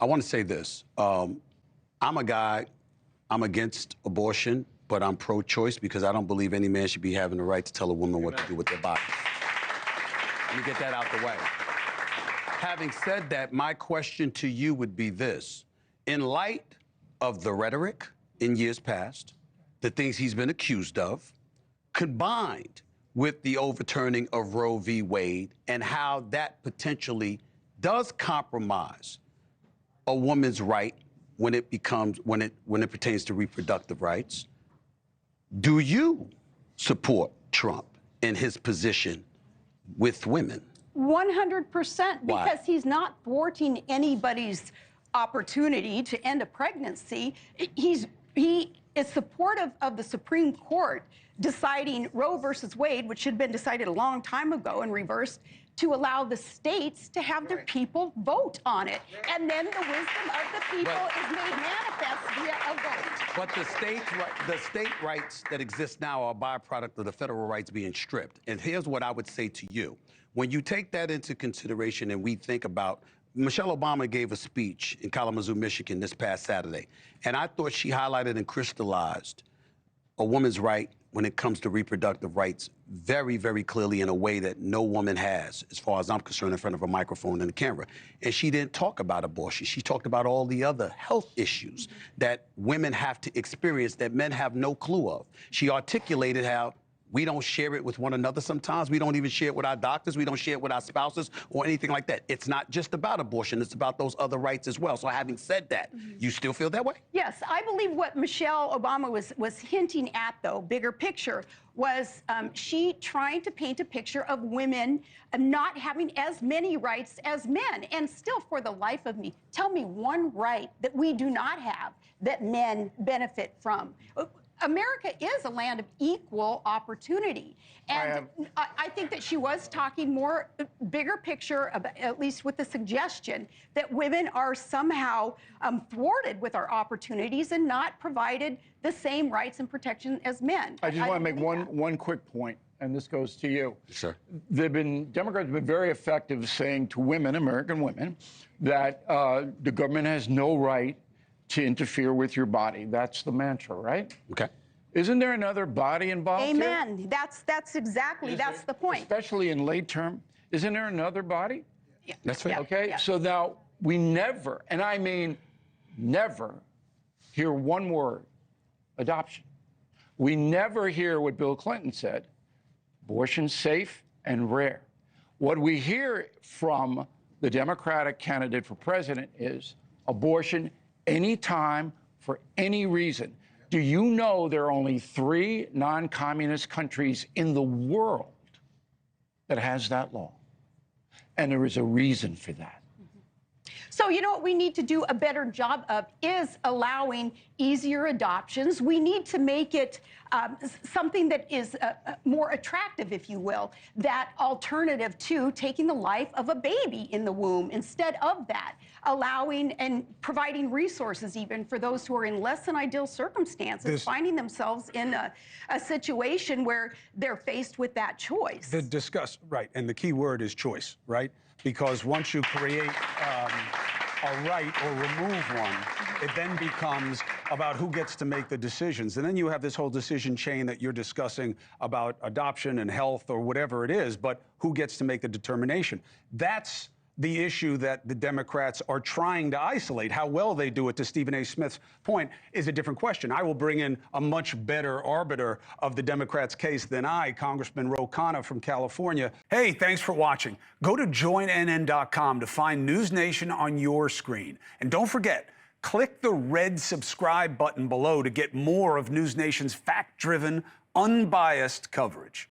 I want to say this. I'm a guy, I'm against abortion, but I'm pro-choice because I don't believe any man should be having the right to tell a woman what to do with their body. Let me get that out the way. Having said that, my question to you would be this. In light of the rhetoric in years past, the things he's been accused of, combined with the overturning of Roe v. Wade and how that potentially does compromise a woman's right when it pertains to reproductive rights, do you support Trump in his position with women? 100%, Why? because he's not thwarting anybody's opportunity to end a pregnancy. He is supportive of the Supreme Court deciding Roe versus Wade, which should have been decided a long time ago and reversed, to allow the states to have their people vote on it. And then the wisdom of the people is made manifest via a vote. But the state rights that exist now are a byproduct of the federal rights being stripped. And here's what I would say to you. When you take that into consideration and we think about, Michelle Obama gave a speech in Kalamazoo, Michigan this past Saturday, and I thought she highlighted and crystallized a woman's right when it comes to reproductive rights very, very clearly in a way that no woman has, as far as I'm concerned, in front of a microphone and a camera. And she didn't talk about abortion. She talked about all the other health issues that women have to experience that men have no clue of. She articulated how we don't share it with one another sometimes. We don't even share it with our doctors. We don't share it with our spouses or anything like that. It's not just about abortion. It's about those other rights as well. So having said that, you still feel that way? Yes, I believe what Michelle Obama was hinting at, though, bigger picture, was she trying to paint a picture of women not having as many rights as men. And still, for the life of me, tell me one right that we do not have that men benefit from. America is a land of equal opportunity. And I think that she was talking more bigger picture, at least with the suggestion that women are somehow thwarted with our opportunities and not provided the same rights and protection as men. I just want to make one quick point, and this goes to you. Sure. Democrats have been very effective saying to women, American women, that the government has no right to interfere with your body. That's the mantra, right? Okay. Isn't there another body involved here? Amen. That's exactly, that's the point. Especially in late term. Isn't there another body? Yeah. That's right. Okay, Yeah. so now we never, and I mean never, hear one word, adoption. We never hear what Bill Clinton said, abortion's safe and rare. What we hear from the Democratic candidate for president is abortion anytime, for any reason. Do you know there are only 3 non-communist countries in the world that has that law? And there is a reason for that. So, you know what we need to do a better job of is allowing easier adoptions. We need to make it something that is more attractive, if you will, that alternative to taking the life of a baby in the womb. Instead of that, allowing and providing resources even for those who are in less than ideal circumstances, finding themselves in a situation where they're faced with that choice. Right, and the key word is choice, right? Because once you create a right or remove one, it then becomes about who gets to make the decisions. And then you have this whole decision chain that you're discussing about adoption and health or whatever it is, but who gets to make the determination? That's the issue that the Democrats are trying to isolate. How well they do it, to Stephen A. Smith's point, is a different question. I will bring in a much better arbiter of the Democrats' case than Congressman Ro Khanna from California. Hey, thanks for watching. Go to joinnn.com to find NewsNation on your screen. And don't forget, click the red subscribe button below to get more of NewsNation's fact-driven, unbiased coverage.